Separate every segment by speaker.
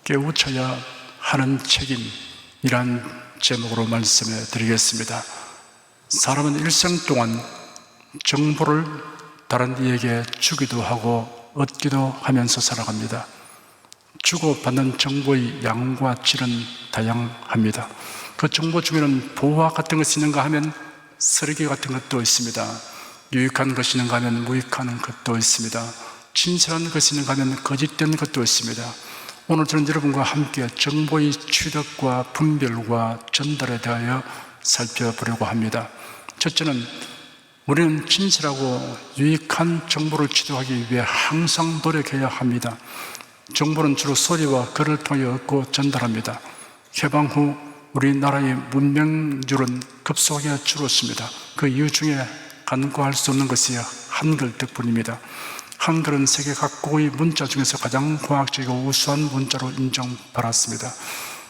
Speaker 1: 깨우쳐야 하는 책임이란 제목으로 말씀해 드리겠습니다. 사람은 일생 동안 정보를 다른 이에게 주기도 하고 얻기도 하면서 살아갑니다. 주고받는 정보의 양과 질은 다양합니다. 그 정보 중에는 보화 같은 것이 있는가 하면 쓰레기 같은 것도 있습니다. 유익한 것이 있는가 하면 무익한 것도 있습니다. 진실한 것이 있는가 하면 거짓된 것도 있습니다. 오늘 저는 여러분과 함께 정보의 취득과 분별과 전달에 대하여 살펴보려고 합니다. 첫째는 우리는 진실하고 유익한 정보를 취득하기 위해 항상 노력해야 합니다. 정보는 주로 소리와 글을 통해 얻고 전달합니다. 해방 후 우리나라의 문명률은 급속하게 줄었습니다. 그 이유 중에 간과할 수 없는 것이 한글 덕분입니다. 한글은 세계 각국의 문자 중에서 가장 과학적이고 우수한 문자로 인정받았습니다.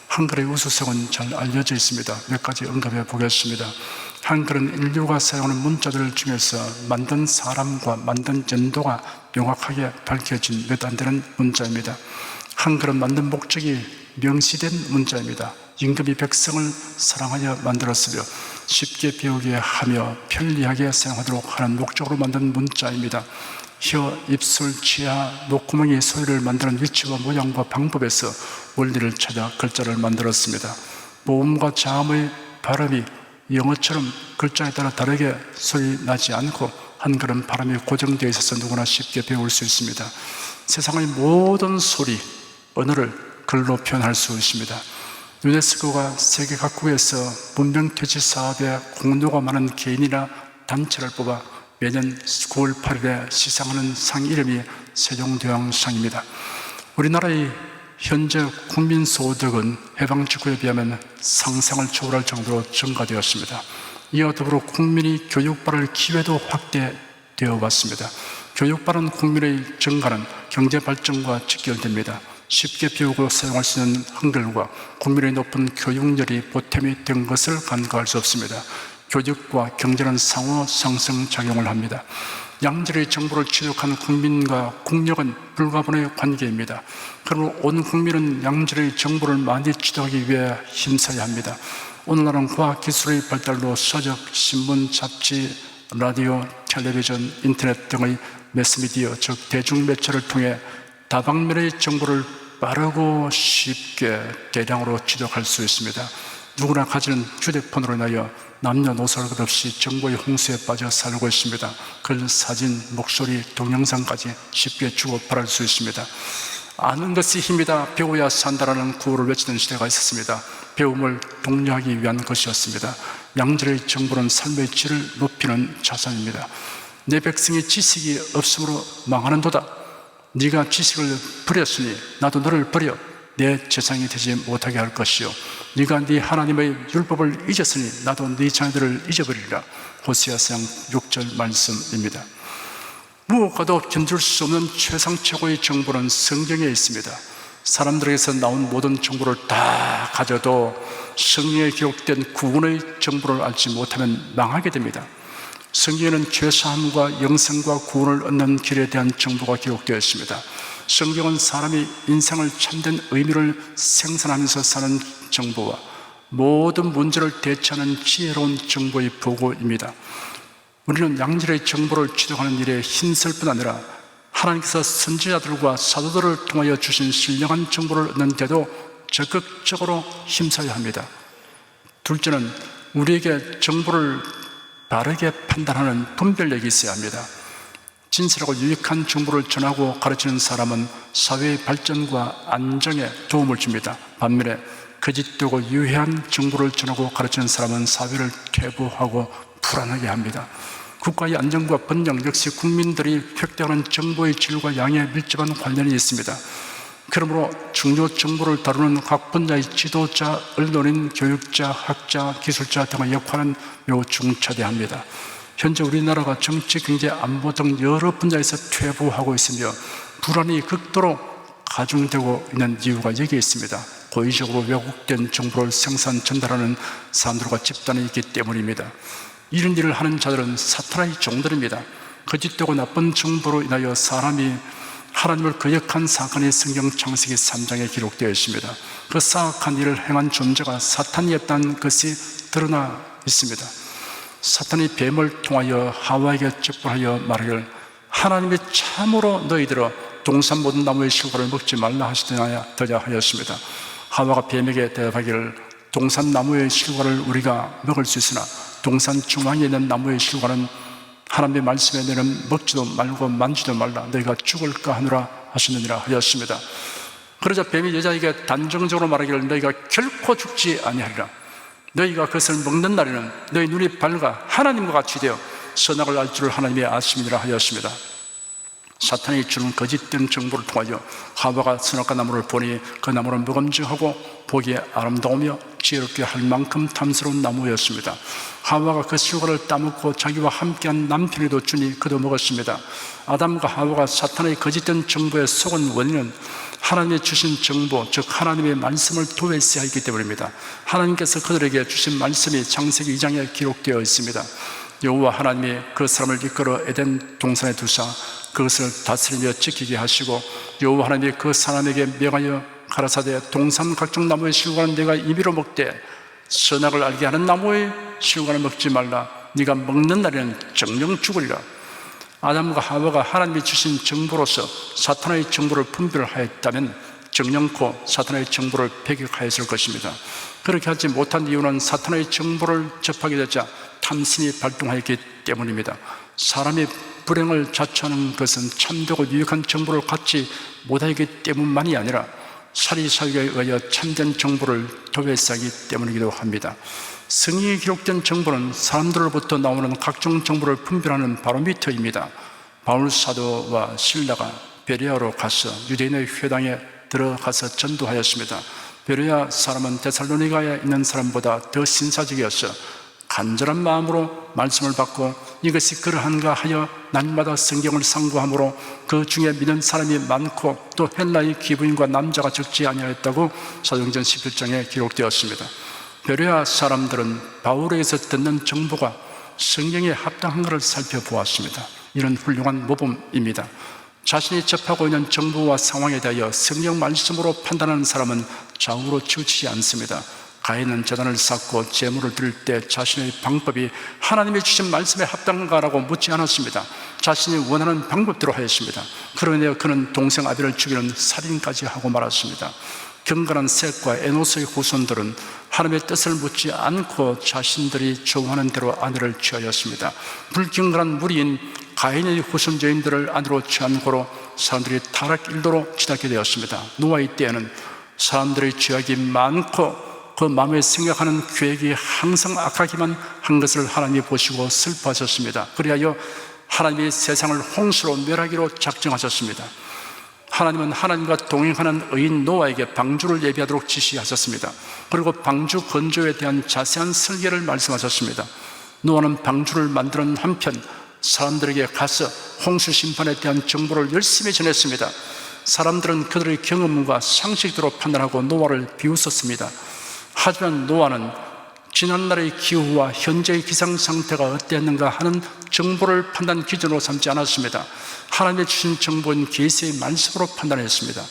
Speaker 1: 한글의 우수성은 잘 알려져 있습니다. 몇 가지 언급해 보겠습니다. 한글은 인류가 사용하는 문자들 중에서 만든 사람과 만든 연도가 명확하게 밝혀진 몇 안 되는 문자입니다. 한글은 만든 목적이 명시된 문자입니다. 임금이 백성을 사랑하여 만들었으며 쉽게 배우게 하며 편리하게 사용하도록 하는 목적으로 만든 문자입니다. 혀, 입술, 치아, 목구멍의 소리를 만드는 위치와 모양과 방법에서 원리를 찾아 글자를 만들었습니다. 모음과 자음의 발음이 영어처럼 글자에 따라 다르게 소리 나지 않고 한글은 발음이 고정되어 있어서 누구나 쉽게 배울 수 있습니다. 세상의 모든 소리, 언어를 글로 표현할 수 있습니다. 유네스코가 세계 각국에서 문명퇴치 사업에 공로가 많은 개인이나 단체를 뽑아 매년 9월 8일에 시상하는 상 이름이 세종대왕상입니다. 우리나라의 현재 국민소득은 해방 직후에 비하면 상상을 초월할 정도로 증가되었습니다. 이와 더불어 국민이 교육받을 기회도 확대되어 왔습니다. 교육받은 국민의 증가는 경제발전과 직결됩니다. 쉽게 배우고 사용할 수 있는 한글과 국민의 높은 교육열이 보탬이 된 것을 간과할 수 없습니다. 교육과 경제는 상호 상승작용을 합니다. 양질의 정보를 취득한 국민과 국력은 불가분의 관계입니다. 그러므로 온 국민은 양질의 정보를 많이 취득하기 위해 힘써야 합니다. 오늘날은 과학기술의 발달로 서적, 신문, 잡지, 라디오, 텔레비전, 인터넷 등의 매스미디어, 즉 대중매체를 통해 다방면의 정보를 빠르고 쉽게 대량으로 취득할 수 있습니다. 누구나 가지는 휴대폰으로 인하여 남녀노소 할 것 없이 정보의 홍수에 빠져 살고 있습니다. 글, 사진, 목소리, 동영상까지 쉽게 주고받을 수 있습니다. 아는 것이 힘이다, 배워야 산다라는 구호를 외치는 시대가 있었습니다. 배움을 독려하기 위한 것이었습니다. 양질의 정보는 삶의 질을 높이는 자산입니다. 내 백성이 지식이 없으므로 망하는도다. 네가 지식을 버렸으니 나도 너를 버려 내 재상이 되지 못하게 할 것이요 네가 네 하나님의 율법을 잊었으니 나도 네 자녀들을 잊어버리리라. 호세아서 6절 말씀입니다. 무엇과도 견줄 수 없는 최상 최고의 정보는 성경에 있습니다. 사람들에게서 나온 모든 정보를 다 가져도 성경에 기록된 구원의 정보를 알지 못하면 망하게 됩니다. 성경에는 죄사함과 영생과 구원을 얻는 길에 대한 정보가 기록되어 있습니다. 성경은 사람이 인생을 참된 의미를 생산하면서 사는 정보와 모든 문제를 대처하는 지혜로운 정보의 보고입니다. 우리는 양질의 정보를 취득하는 일에 힘쓸 뿐 아니라 하나님께서 선지자들과 사도들을 통하여 주신 신령한 정보를 얻는 데도 적극적으로 힘써야 합니다. 둘째는 우리에게 정보를 바르게 판단하는 분별력이 있어야 합니다. 진실하고 유익한 정보를 전하고 가르치는 사람은 사회의 발전과 안정에 도움을 줍니다. 반면에 거짓되고 유해한 정보를 전하고 가르치는 사람은 사회를 퇴보하고 불안하게 합니다. 국가의 안정과 번영 역시 국민들이 획득하는 정보의 질과 양에 밀접한 관련이 있습니다. 그러므로 중요 정보를 다루는 각 분야의 지도자, 언론인, 교육자, 학자, 기술자 등의 역할은 매우 중차대합니다. 현재 우리나라가 정치, 경제, 안보 등 여러 분야에서 퇴보하고 있으며 불안이 극도로 가중되고 있는 이유가 여기에 있습니다. 고의적으로 왜곡된 정보를 생산, 전달하는 사람들과 집단이 있기 때문입니다. 이런 일을 하는 자들은 사탄의 종들입니다. 거짓되고 나쁜 정보로 인하여 사람이 하나님을 거역한 사건이 성경 창세기 3장에 기록되어 있습니다. 그 사악한 일을 행한 존재가 사탄이었다는 것이 드러나 있습니다. 사탄이 뱀을 통하여 하와에게 적발하여 말하기를 하나님이 참으로 너희들아 동산 모든 나무의 실과를 먹지 말라 하시더냐 하였습니다. 하와가 뱀에게 대답하기를 동산 나무의 실과를 우리가 먹을 수 있으나 동산 중앙에 있는 나무의 실과는 하나님의 말씀에 너는 먹지도 말고 만지도 말라 너희가 죽을까 하느라 하시느니라 하였습니다. 그러자 뱀이 여자에게 단정적으로 말하기를 너희가 결코 죽지 아니하리라. 너희가 그것을 먹는 날에는 너희 눈이 밝아 하나님과 같이 되어 선악을 알 줄을 하나님이 아심이라 하였습니다. 사탄이 주는 거짓된 정보를 통하여 하와가 선악과 나무를 보니 그 나무는 먹음직하고 보기에 아름다우며 지혜롭게 할 만큼 탐스러운 나무였습니다. 하와가 그 실과를 따먹고 자기와 함께한 남편에도 주니 그도 먹었습니다. 아담과 하와가 사탄의 거짓된 정보에 속은 원인은 하나님이 주신 정보, 즉 하나님의 말씀을 도외시하였기 때문입니다. 하나님께서 그들에게 주신 말씀이 창세기 2장에 기록되어 있습니다. 여호와 하나님이 그 사람을 이끌어 에덴 동산에 두사 그것을 다스리며 지키게 하시고 여호와 하나님이 그 사람에게 명하여 가라사대 동산 각종 나무의 실과는 네가 임의로 먹되 선악을 알게 하는 나무의 실과는 먹지 말라. 네가 먹는 날에는 정령 죽으리라. 아담과 하와가 하나님이 주신 정보로서 사탄의 정보를 분별하였다면 정령코 사탄의 정보를 배격하였을 것입니다. 그렇게 하지 못한 이유는 사탄의 정보를 접하게 되자 탐심이 발동하였기 때문입니다. 사람이 불행을 자초하는 것은 참되고 유익한 정보를 갖지 못하기 때문만이 아니라 사리사욕에 의하여 참된 정보를 도외시하기 때문이기도 합니다. 성경에 기록된 정보는 사람들로부터 나오는 각종 정보를 분별하는 바로미터입니다. 바울 사도와 실라가 베레아로 가서 유대인의 회당에 들어가서 전도하였습니다. 베레아 사람은 데살로니가에 있는 사람보다 더 신사적이어서 간절한 마음으로 말씀을 받고 이것이 그러한가 하여 날마다 성경을 상고함으로 그 중에 믿는 사람이 많고 또 헬라의 기부인과 남자가 적지 아니하였다고 사도행전 11장에 기록되었습니다. 베레아 사람들은 바울에게서 듣는 정보가 성경에 합당한가를 살펴보았습니다. 이런 훌륭한 모범입니다. 자신이 접하고 있는 정보와 상황에 대하여 성경 말씀으로 판단하는 사람은 좌우로 치우치지 않습니다. 가인은 제단을 쌓고 제물을 드릴 때 자신의 방법이 하나님이 주신 말씀에 합당한가라고 묻지 않았습니다. 자신이 원하는 방법대로 하였습니다. 그러나 그는 동생 아벨을 죽이는 살인까지 하고 말았습니다. 경건한 셋과 에노스의 후손들은 하나님의 뜻을 묻지 않고 자신들이 좋아하는 대로 아내를 취하였습니다. 불경건한 무리인 가인의 후손자인들을 아내로 취한 고로 사람들이 타락 일도로 치닫게 되었습니다. 노아의 때에는 사람들의 죄악이 많고 그 마음에 생각하는 계획이 항상 악하기만 한 것을 하나님이 보시고 슬퍼하셨습니다. 그리하여 하나님이 세상을 홍수로 멸하기로 작정하셨습니다. 하나님은 하나님과 동행하는 의인 노아에게 방주를 예비하도록 지시하셨습니다. 그리고 방주 건조에 대한 자세한 설계를 말씀하셨습니다. 노아는 방주를 만드는 한편 사람들에게 가서 홍수 심판에 대한 정보를 열심히 전했습니다. 사람들은 그들의 경험과 상식대로 판단하고 노아를 비웃었습니다. 하지만 노아는 지난날의 기후와 현재의 기상 상태가 어땠는가 하는 정보를 판단 기준으로 삼지 않았습니다. 하나님의 주신 정보인 계시의 말씀으로 판단했습니다.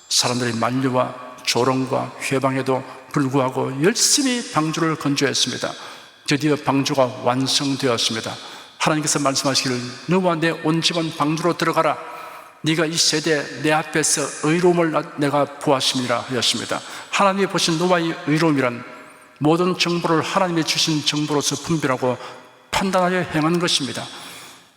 Speaker 1: 사람들의 만류와 조롱과 회방에도 불구하고 열심히 방주를 건조했습니다. 드디어 방주가 완성되었습니다. 하나님께서 말씀하시기를 너와 내 온 집은 방주로 들어가라. 네가 이 세대 내 앞에서 의로움을 내가 보았음이라 하였습니다. 하나님이 보신 노아의 의로움이란 모든 정보를 하나님이 주신 정보로서 분별하고 판단하여 행한 것입니다.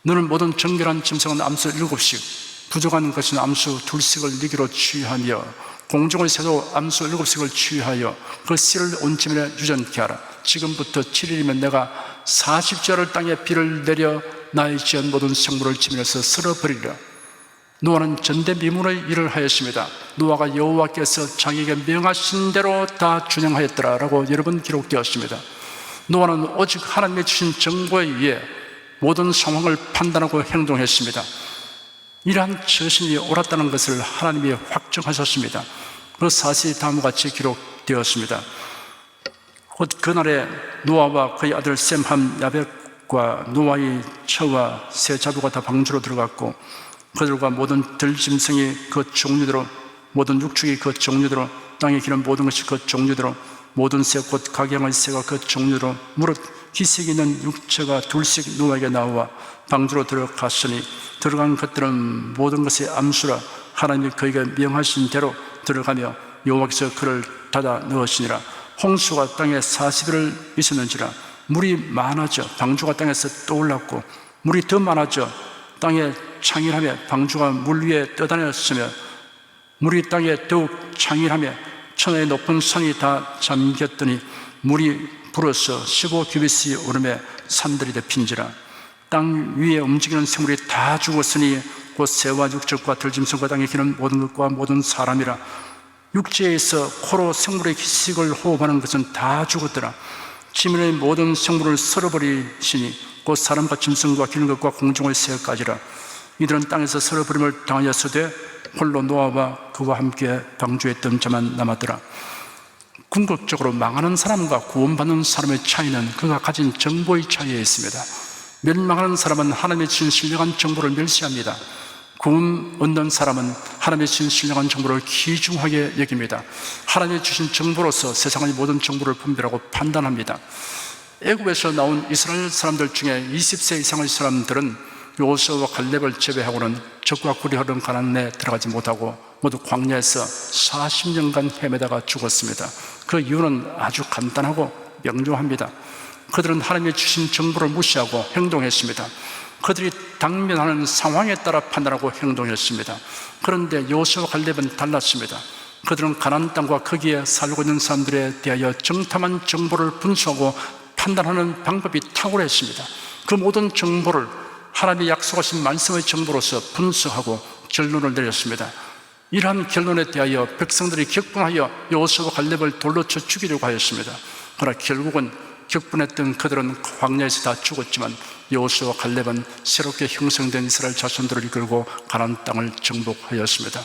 Speaker 1: 너는 모든 정결한 짐승은 암수 7씩, 부족한 것은 암수 2씩을 네기로 취하며 공중의 새도 암수 7씩을 취하여 그 씨를 온 지면에 유전케 하라. 지금부터 7일이면 내가 40주야를 땅에 비를 내려 나의 지은 모든 생물을 지면에서 쓸어버리리라. 노아는 전대미문의 일을 하였습니다. 노아가 여호와께서 자기에게 명하신 대로 다 준행하였더라 라고 여러 번 기록되었습니다. 노아는 오직 하나님의 주신 정보에 의해 모든 상황을 판단하고 행동했습니다. 이러한 처신이 옳았다는 것을 하나님이 확정하셨습니다. 그 사실이 다음과 같이 기록되었습니다. 곧 그날에 노아와 그의 아들 셈, 함, 야벳과 노아의 처와 세 자부가 다 방주로 들어갔고 그들과 모든 들짐승이 그 종류대로, 모든 육축이 그 종류대로, 땅에 기는 모든 것이 그 종류대로, 모든 새 곧 각양의 새가 그 종류대로, 무릇 기색이 있는 육체가 둘씩 노아에게 나와 방주로 들어갔으니 들어간 것들은 모든 것의 암수라. 하나님이 그에게 명하신 대로 들어가며 여호와께서 그를 닫아 넣으시니라. 홍수가 땅에 40일을 있었는지라. 물이 많아져 방주가 땅에서 떠올랐고, 물이 더 많아져 땅에 창일하며 방주가 물 위에 떠다녔으며, 물이 땅에 더욱 창일하며 천하의 높은 산이 다 잠겼더니 물이 불어서 15규빗이 오르며 산들이 덮인지라. 땅 위에 움직이는 생물이 다 죽었으니 곧 새와 육적과 들짐승과 땅에 기는 모든 것과 모든 사람이라. 육지에서 코로 생물의 기식을 호흡하는 것은 다 죽었더라. 지면의 모든 생물을 썰어버리시니 곧 사람과 짐승과 기는 것과 공중의 새까지라. 이들은 땅에서 썰어버림을 당하였으되 홀로 노아와 그와 함께 방주했던 자만 남았더라. 궁극적으로 망하는 사람과 구원받는 사람의 차이는 그가 가진 정보의 차이에 있습니다. 멸망하는 사람은 하나님의 주신 신령한 정보를 멸시합니다. 구원 얻는 사람은 하나님의 주신 신령한 정보를 귀중하게 여깁니다. 하나님의 주신 정보로서 세상의 모든 정보를 분별하고 판단합니다. 애굽에서 나온 이스라엘 사람들 중에 20세 이상의 사람들은 요호수아와 갈렙을 제외하고는 적과 꿀이 흐르는 가나안에 들어가지 못하고 모두 광야에서 40년간 헤매다가 죽었습니다. 그 이유는 아주 간단하고 명료합니다. 그들은 하나님의 주신 정보를 무시하고 행동했습니다. 그들이 당면하는 상황에 따라 판단하고 행동했습니다. 그런데 여호수아와 갈렙은 달랐습니다. 그들은 가나안 땅과 거기에 살고 있는 사람들에 대하여 정탐한 정보를 분석하고 판단하는 방법이 탁월했습니다. 그 모든 정보를 하나님이 약속하신 말씀의 정보로서 분석하고 결론을 내렸습니다. 이러한 결론에 대하여 백성들이 격분하여 여호수아와 갈렙을 돌로 쳐 죽이려고 하였습니다. 그러나 결국은 격분했던 그들은 광야에서 다 죽었지만 여호수아와 갈렙은 새롭게 형성된 이스라엘 자손들을 이끌고 가나안 땅을 정복하였습니다.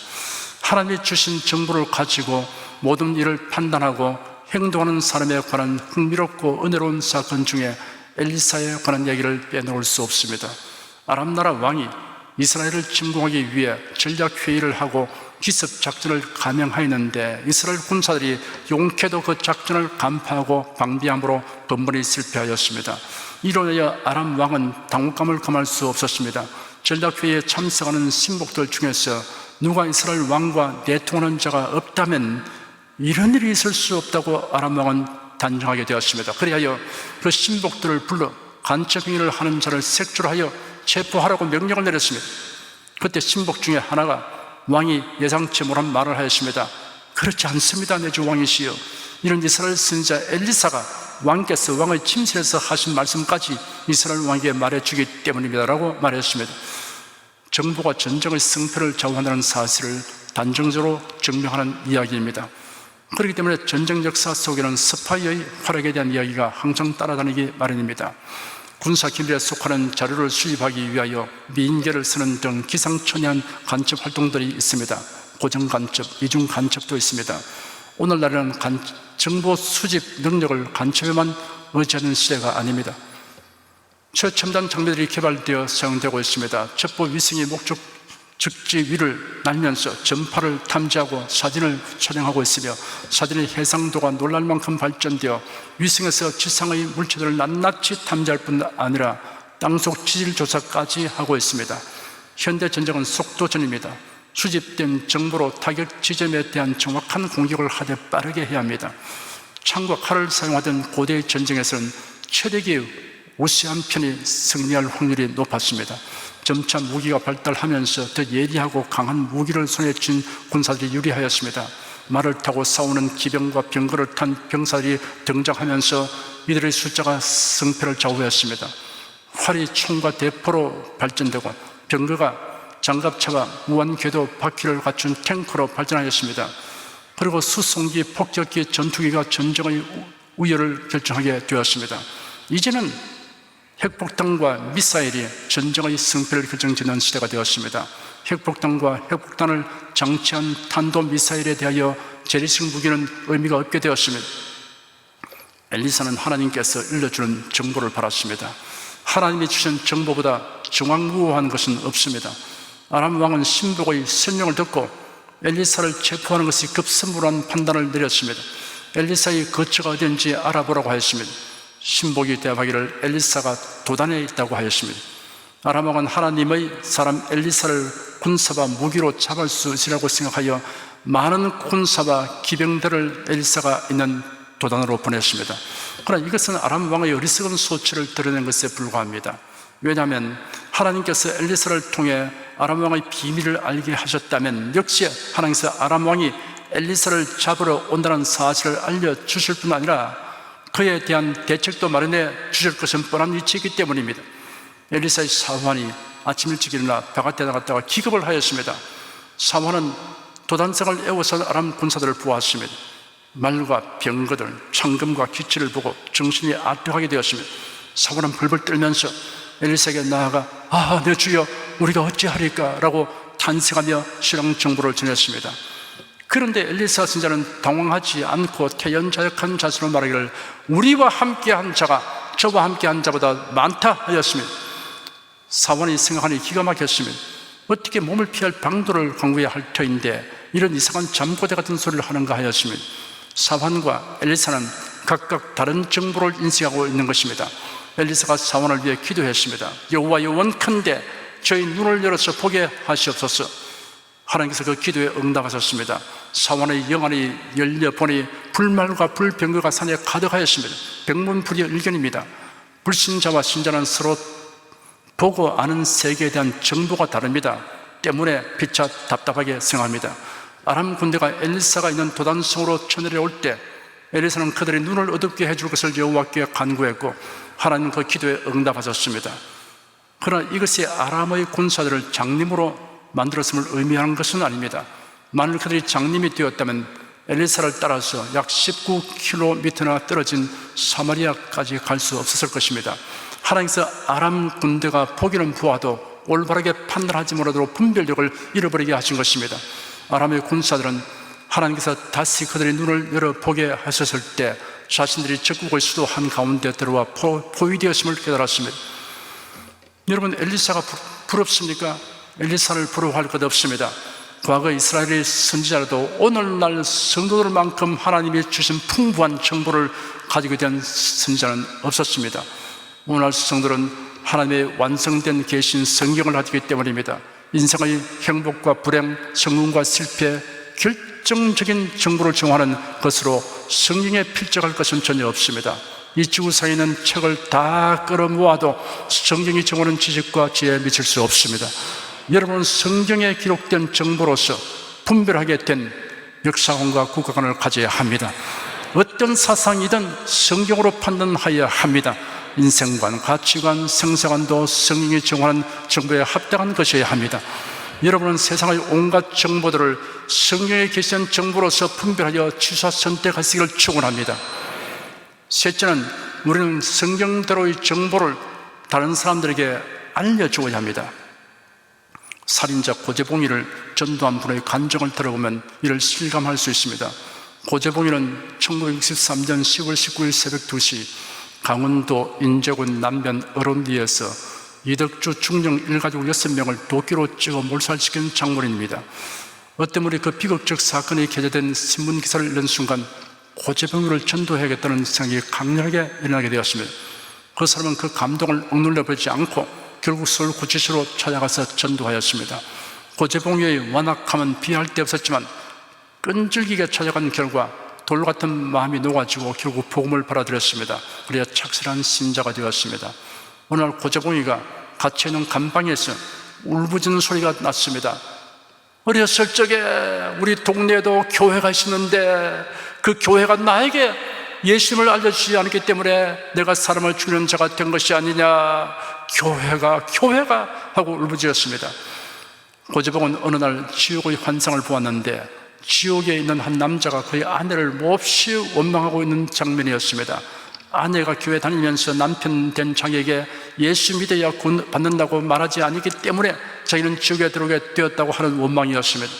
Speaker 1: 하나님이 주신 정보를 가지고 모든 일을 판단하고 행동하는 사람에 관한 흥미롭고 은혜로운 사건 중에 엘리사에 관한 얘기를 빼놓을 수 없습니다. 아람 나라 왕이 이스라엘을 침공하기 위해 전략회의를 하고 기습작전을 감행하였는데 이스라엘 군사들이 용케도 그 작전을 간파하고 방비함으로 번번이 실패하였습니다. 이로 인하여 아람 왕은 당혹감을 금할 수 없었습니다. 전략회의에 참석하는 신복들 중에서 누가 이스라엘 왕과 내통하는 자가 없다면 이런 일이 있을 수 없다고 아람 왕은 단정하게 되었습니다. 그리하여 그 신복들을 불러 간첩행위를 하는 자를 색출하여 체포하라고 명령을 내렸습니다. 그때 신복 중에 하나가 왕이 예상치 못한 말을 하였습니다. 그렇지 않습니다, 내 주 왕이시여. 이런 이스라엘 선지자 엘리사가 왕께서 왕의 침실에서 하신 말씀까지 이스라엘 왕에게 말해주기 때문입니다라고 말했습니다. 정보가 전쟁의 승패를 좌우한다는 사실을 단정적으로 증명하는 이야기입니다. 그렇기 때문에 전쟁 역사 속에는 스파이의 활약에 대한 이야기가 항상 따라다니기 마련입니다. 군사기밀에 속하는 자료를 수집하기 위하여 미인계를 쓰는 등 기상천외한 간첩 활동들이 있습니다. 고정간첩, 이중간첩도 있습니다. 오늘날에는 정보 수집 능력을 간첩에만 의지하는 시대가 아닙니다. 최첨단 장비들이 개발되어 사용되고 있습니다. 첩보 위성이 목적 즉지 위를 날면서 전파를 탐지하고 사진을 촬영하고 있으며 사진의 해상도가 놀랄 만큼 발전되어 위성에서 지상의 물체들을 낱낱이 탐지할 뿐 아니라 땅속 지질 조사까지 하고 있습니다. 현대 전쟁은 속도전입니다. 수집된 정보로 타격 지점에 대한 정확한 공격을 하되 빠르게 해야 합니다. 창과 칼을 사용하던 고대의 전쟁에서는 체력이 우세한 편이 승리할 확률이 높았습니다. 점차 무기가 발달하면서 더 예리하고 강한 무기를 손에 쥔 군사들이 유리하였습니다. 말을 타고 싸우는 기병과 병거를 탄 병사들이 등장하면서 이들의 숫자가 승패를 좌우했습니다. 활이 총과 대포로 발전되고 병거가 장갑차와 무한궤도 바퀴를 갖춘 탱크로 발전하였습니다. 그리고 수송기, 폭격기, 전투기가 전쟁의 우열을 결정하게 되었습니다. 이제는 핵폭탄과 미사일이 전쟁의 승패를 결정짓는 시대가 되었습니다. 핵폭탄과 핵폭탄을 장치한 탄도미사일에 대하여 재래식 무기는 의미가 없게 되었습니다. 엘리사는 하나님께서 일러주는 정보를 받았습니다. 하나님이 주신 정보보다 정확무호한 것은 없습니다. 아람 왕은 신복의 설명을 듣고 엘리사를 체포하는 것이 급선무한 판단을 내렸습니다. 엘리사의 거처가 어딘지 알아보라고 하였습니다. 신복이 대답하기를 엘리사가 도단에 있다고 하였습니다. 아람 왕은 하나님의 사람 엘리사를 군사와 무기로 잡을 수 있으라고 생각하여 많은 군사와 기병들을 엘리사가 있는 도단으로 보냈습니다. 그러나 이것은 아람 왕의 어리석은 소치를 드러낸 것에 불과합니다. 왜냐하면 하나님께서 엘리사를 통해 아람 왕의 비밀을 알게 하셨다면 역시 하나님께서 아람 왕이 엘리사를 잡으러 온다는 사실을 알려주실 뿐 아니라 그에 대한 대책도 마련해 주실 것은 뻔한 위치이기 때문입니다. 엘리사의 사환이 아침 일찍 일어나 바깥에 나갔다가 기겁을 하였습니다. 사환은 도단성을 에워싼 아람 군사들을 보았습니다. 말과 병거들, 창금과 기치를 보고 정신이 아득하게 되었습니다. 사환은 벌벌 떨면서 엘리사에게 나아가 내 주여 우리가 어찌하리까 라고 탄식하며 신앙 정보를 전했습니다. 그런데 엘리사 선지자는 당황하지 않고 태연자역한 자세로 말하기를 우리와 함께한 자가 저와 함께한 자보다 많다 하였습니다. 사원이 생각하니 기가 막혔습니다. 어떻게 몸을 피할 방도를 강구해야 할 터인데 이런 이상한 잠꼬대 같은 소리를 하는가 하였습니다. 사환과 엘리사는 각각 다른 정보를 인식하고 있는 것입니다. 엘리사가 사원을 위해 기도했습니다. 여호와여 원컨대 저희 눈을 열어서 보게 하시옵소서. 하나님께서 그 기도에 응답하셨습니다. 사원의 영안이 열려보니 불말과 불병거가 산에 가득하였습니다. 백문불여일견입니다. 불신자와 신자는 서로 보고 아는 세계에 대한 정보가 다릅니다. 때문에 피차 답답하게 생각합니다. 아람 군대가 엘리사가 있는 도단성으로 쳐내려올 때 엘리사는 그들의 눈을 어둡게 해줄 것을 여호와께 간구했고 하나님 그 기도에 응답하셨습니다. 그러나 이것이 아람의 군사들을 장님으로 만들었음을 의미하는 것은 아닙니다. 만일 그들이 장님이 되었다면 엘리사를 따라서 약 19km나 떨어진 사마리아까지 갈 수 없었을 것입니다. 하나님께서 아람 군대가 보기는 보아도 올바르게 판단하지 못하도록 분별력을 잃어버리게 하신 것입니다. 아람의 군사들은 하나님께서 다시 그들의 눈을 열어보게 하셨을 때 자신들이 적국의 수도 한가운데 들어와 포위되었음을 깨달았습니다. 여러분, 엘리사가 부럽습니까? 엘리사를 부러워할 것 없습니다. 과거 이스라엘의 선지자라도 오늘날 성도들만큼 하나님이 주신 풍부한 정보를 가지고 된 선지자는 없었습니다. 오늘날 성도들은 하나님의 완성된 계신 성경을 가지기 때문입니다. 인생의 행복과 불행, 성공과 실패, 결정적인 정보를 정하는 것으로 성경에 필적할 것은 전혀 없습니다. 이 지구상에 있는 책을 다 끌어모아도 성경이 정하는 지식과 지혜에 미칠 수 없습니다. 여러분은 성경에 기록된 정보로서 분별하게 된 역사관과 국가관을 가져야 합니다. 어떤 사상이든 성경으로 판단하여야 합니다. 인생관, 가치관, 생사관도 성경이 정하는 정보에 합당한 것이어야 합니다. 여러분은 세상의 온갖 정보들을 성경에 계신 정보로서 분별하여 취사 선택하시기를 축원합니다. 셋째는 우리는 성경대로의 정보를 다른 사람들에게 알려주어야 합니다. 살인자 고재봉이를 전도한 분의 간증을 들어보면 이를 실감할 수 있습니다. 고재봉이는 1963년 10월 19일 새벽 2시 강원도 인제군 남면 어론리에서 이덕주 중령 일가족 6명을 도끼로 찍어 몰살시킨 장본인입니다. 어떤 분이 그 비극적 사건이 게재된 신문기사를 읽는 순간 고재봉이를 전도해야겠다는 생각이 강렬하게 일어나게 되었습니다. 그 사람은 그 감동을 억눌려 버리지 않고 결국 서울구치소로 찾아가서 전도하였습니다. 고재봉이의 완악함은 비할 데 없었지만 끈질기게 찾아간 결과 돌같은 마음이 녹아지고 결국 복음을 받아들였습니다. 그래야 착실한 신자가 되었습니다. 어느 날 고재봉이가 갇혀있는 감방에서 울부짖는 소리가 났습니다. 어렸을 적에 우리 동네에도 교회가 있었는데 그 교회가 나에게 예수님을 알려주지 않았기 때문에 내가 사람을 죽이는 자가 된 것이 아니냐. 교회가 하고 울부짖었습니다. 고재봉은 어느 날 지옥의 환상을 보았는데 지옥에 있는 한 남자가 그의 아내를 몹시 원망하고 있는 장면이었습니다. 아내가 교회 다니면서 남편 된 자기에게 예수 믿어야 구원 받는다고 말하지 않기 때문에 자기는 지옥에 들어오게 되었다고 하는 원망이었습니다.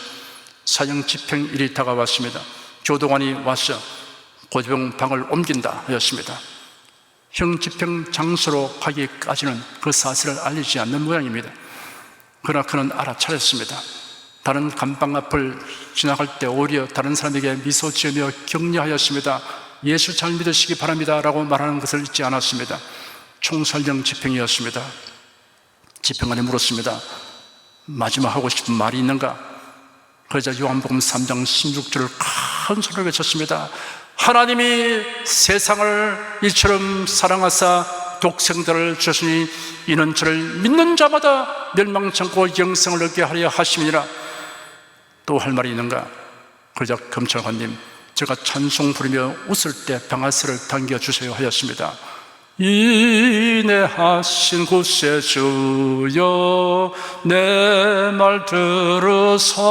Speaker 1: 사형 집행일이 다가왔습니다. 교도관이 와서 고재봉 방을 옮긴다 하였습니다. 형 집행 장소로 가기까지는 그 사실을 알리지 않는 모양입니다. 그러나 그는 알아차렸습니다. 다른 감방 앞을 지나갈 때 오히려 다른 사람에게 미소 지으며 격려하였습니다. 예수 잘 믿으시기 바랍니다 라고 말하는 것을 잊지 않았습니다. 총살령 집행이었습니다. 집행관이 물었습니다. 마지막 하고 싶은 말이 있는가? 그러자 요한복음 3장 16절을 큰 소리로 외쳤습니다. 하나님이 세상을 이처럼 사랑하사 독생자를 주시니 이는 저를 믿는 자마다 멸망치 않고 영생을 얻게 하려 하심이니라. 또 할 말이 있는가? 그러자 검찰관님, 제가 찬송 부르며 웃을 때 방아쇠를 당겨주세요 하였습니다. 인내하신 구세주여 내 말 들으사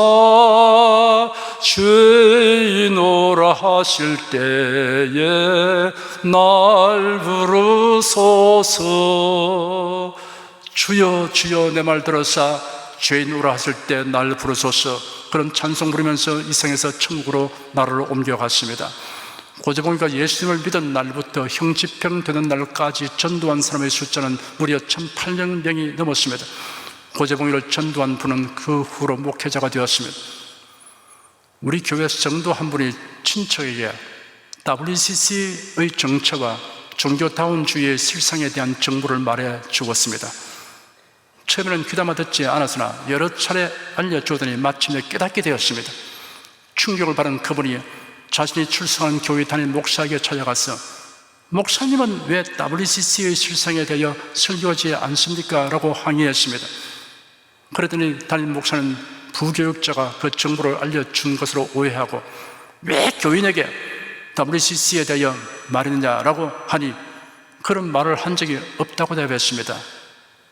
Speaker 1: 주이노라 하실 때에 날 부르소서. 주여 주여 내 말 들으사 주이노라 하실 때 날 부르소서. 그런 찬송 부르면서 이 생에서 천국으로 나라를 옮겨갔습니다. 고재봉이가 예수님을 믿은 날부터 형집행되는 날까지 전도한 사람의 숫자는 무려 1,800명이 넘었습니다. 고재봉이를 전도한 분은 그 후로 목회자가 되었습니다. 우리 교회에서 정도 한 분이 친척에게 WCC의 정체와 종교다운주의의 실상에 대한 정보를 말해 주었습니다. 처음에는 귀담아 듣지 않았으나 여러 차례 알려주더니 마침내 깨닫게 되었습니다. 충격을 받은 그분이 자신이 출석한 교회 담임 목사에게 찾아가서 목사님은 왜 WCC의 실상에 대하여 설교하지 않습니까? 라고 항의했습니다. 그랬더니 담임 목사는 부교육자가 그 정보를 알려준 것으로 오해하고 왜 교인에게 WCC에 대하여 말했느냐라고 하니 그런 말을 한 적이 없다고 대답했습니다.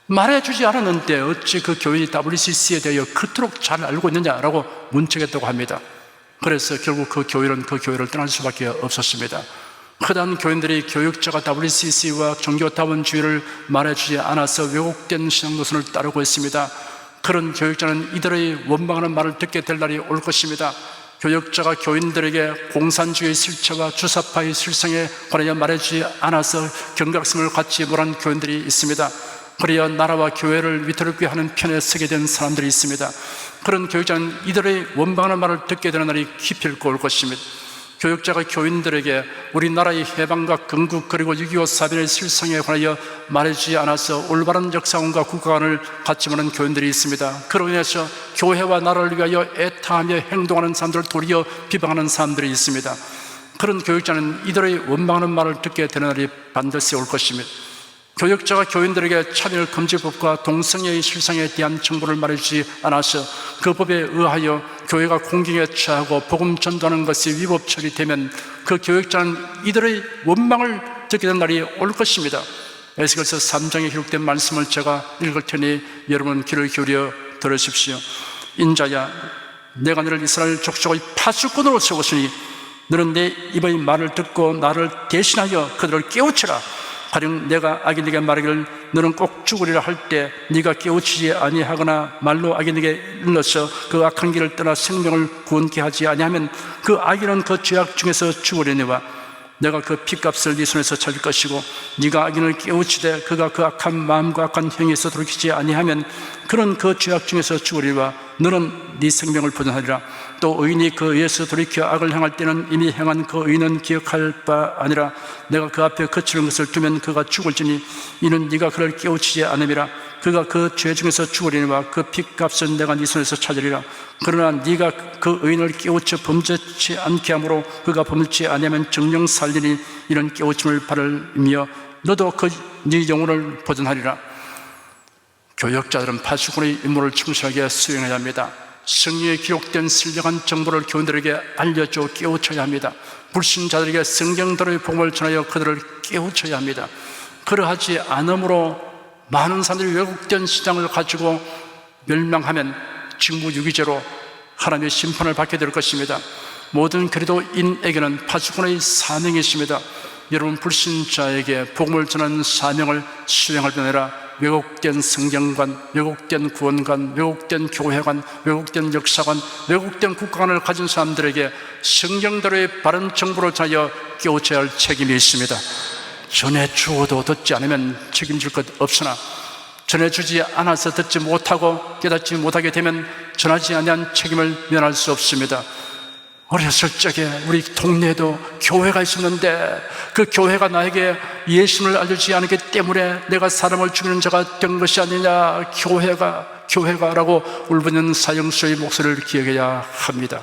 Speaker 1: 말해주지 않았는데 어찌 그 교인이 WCC에 대하여 그토록 잘 알고 있느냐라고 문책했다고 합니다. 그래서 결국 그 교회는 그 교회를 떠날 수밖에 없었습니다. 흔한 교인들이 교육자가 WCC와 종교다원주의를 말해주지 않아서 왜곡된 신앙노선을 따르고 있습니다. 그런 교육자는 이들의 원망하는 말을 듣게 될 날이 올 것입니다. 교육자가 교인들에게 공산주의 실체와 주사파의 실상에 관하여 말해주지 않아서 경각심을 갖지 못한 교인들이 있습니다. 그래야 나라와 교회를 위태롭게 하는 편에 서게 된 사람들이 있습니다. 그런 교육자는 이들의 원망하는 말을 듣게 되는 날이 기필코 올 것입니다. 교육자가 교인들에게 우리나라의 해방과 건국 그리고 6.25 사변의 실상에 관하여 말해주지 않아서 올바른 역사관과 국가관을 갖지 못한 교인들이 있습니다. 그로 인해서 교회와 나라를 위하여 애타하며 행동하는 사람들을 도리어 비방하는 사람들이 있습니다. 그런 교육자는 이들의 원망하는 말을 듣게 되는 날이 반드시 올 것입니다. 교육자가 교인들에게 차별금지법과 동성애의 실상에 대한 정보를 말해주지 않아서 그 법에 의하여 교회가 공경에 처하고 복음 전도하는 것이 위법 처리되면 그 교육자는 이들의 원망을 듣게 된 날이 올 것입니다. 에스겔서 3장에 기록된 말씀을 제가 읽을 테니 여러분 귀를 기울여 들으십시오. 인자야, 내가 너를 이스라엘 족속의 파수꾼으로 세웠으니 너는 내 입의 말을 듣고 나를 대신하여 그들을 깨우치라. 가령 내가 악인에게 말하기를 너는 꼭 죽으리라 할 때 네가 깨우치지 아니하거나 말로 악인에게 일러서 그 악한 길을 떠나 생명을 구원케 하지 아니하면 그 악인은 그 죄악 중에서 죽으려니와 내가 그 핏값을 네 손에서 찾을 것이고 네가 악인을 깨우치되 그가 그 악한 마음과 악한 행위에서 돌이키지 아니하면 그는 그 죄악 중에서 죽으리와 너는 네 생명을 보존하리라. 또 의인이 그 의에서 돌이켜 악을 행할 때는 이미 행한 그 의는 기억할 바 아니라 내가 그 앞에 거치는 것을 두면 그가 죽을지니 이는 네가 그를 깨우치지 않음이라. 그가 그 죄 중에서 죽으리니와 그 핏값은 내가 네 손에서 찾으리라. 그러나 네가 그 의인을 깨우쳐 범죄치 않게 하므로 그가 범죄치 아니하면 정령 살리니 이런 깨우침을 바라며 너도 네 영혼을 보존하리라. 교역자들은 파수꾼의 임무를 충실하게 수행해야 합니다. 성경에 기록된 신령한 정보를 교인들에게 알려줘 깨우쳐야 합니다. 불신자들에게 성경대로의 복음을 전하여 그들을 깨우쳐야 합니다. 그러하지 않으므로 많은 사람들이 왜곡된 신앙을 가지고 멸망하면 직무유기죄로 하나님의 심판을 받게 될 것입니다. 모든 그리스도인에게는 파수꾼의 사명이 있습니다. 여러분 불신자에게 복음을 전하는 사명을 수행할 뿐 아니라 왜곡된 성경관, 왜곡된 구원관, 왜곡된 교회관, 왜곡된 역사관, 왜곡된 국가관을 가진 사람들에게 성경대로의 바른 정보를 전하여 깨우쳐야 할 책임이 있습니다. 전해 주어도 듣지 않으면 책임질 것 없으나 전해주지 않아서 듣지 못하고 깨닫지 못하게 되면 전하지 아니한 책임을 면할 수 없습니다. 어렸을 적에 우리 동네에도 교회가 있었는데 그 교회가 나에게 예수를 알려주지 않기 때문에 내가 사람을 죽이는 자가 된 것이 아니냐, 교회가 라고 울부짖는 사형수의 목소리를 기억해야 합니다.